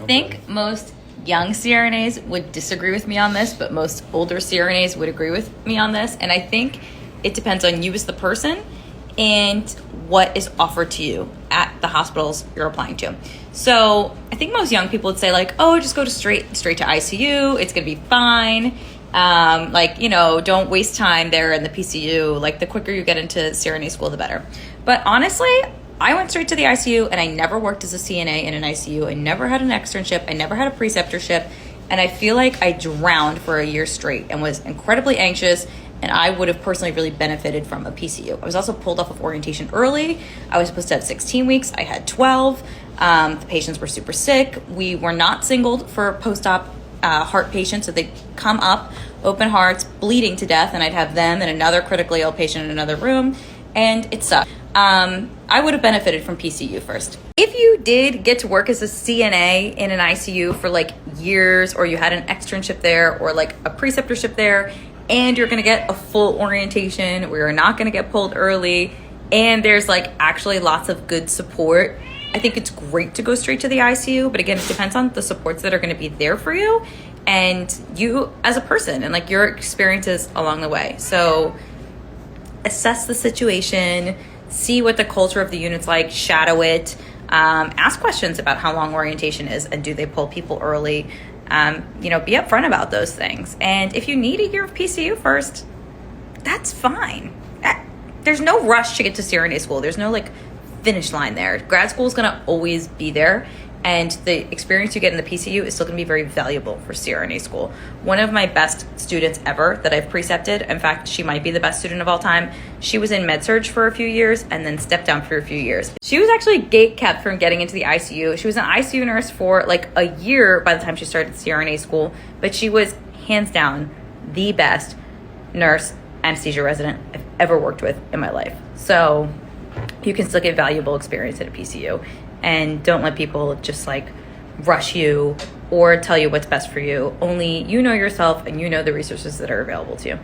I think most young CRNAs would disagree with me on this, but most older CRNAs would agree with me on this. And I think it depends on you as the person and what is offered to you at the hospitals you're applying to. So I think most young people would say like, oh, just go to straight to ICU. It's going to be fine. Don't waste time there in the PCU. Like the quicker you get into CRNA school, the better. But honestly, I went straight to the ICU and I never worked as a CNA in an ICU. I never had an externship. I never had a preceptorship. And I feel like I drowned for a year straight and was incredibly anxious. And I would have personally really benefited from a PCU. I was also pulled off of orientation early. I was supposed to have 16 weeks. I had 12. The patients were super sick. We were not singled for post-op heart patients. So they'd come up, open hearts, bleeding to death. And I'd have them and another critically ill patient in another room. And it sucked. I would have benefited from PCU first. If you did get to work as a CNA in an ICU for like years, or you had an externship there or like a preceptorship there, and you're gonna get a full orientation where you're not gonna get pulled early, and there's like actually lots of good support, I think it's great to go straight to the ICU. But again, it depends on the supports that are gonna be there for you and you as a person and like your experiences along the way. So assess the situation, see what the culture of the unit's like, shadow it, ask questions about how long orientation is and do they pull people early. Be upfront about those things. And if you need a year of PCU first, that's fine. There's no rush to get to CRNA school. There's no like finish line there. Grad school is going to always be there. And the experience you get in the PCU is still going to be very valuable for CRNA school. One of my best students ever that I've precepted, in fact, she might be the best student of all time. She was in med-surg for a few years and then stepped down for a few years. She was actually gate-kept from getting into the ICU. She was an ICU nurse for like a year by the time she started CRNA school, but she was hands down the best nurse anesthesia resident I've ever worked with in my life. So you can still get valuable experience at a PCU. And don't let people just like rush you or tell you what's best for you. Only you know yourself and you know the resources that are available to you.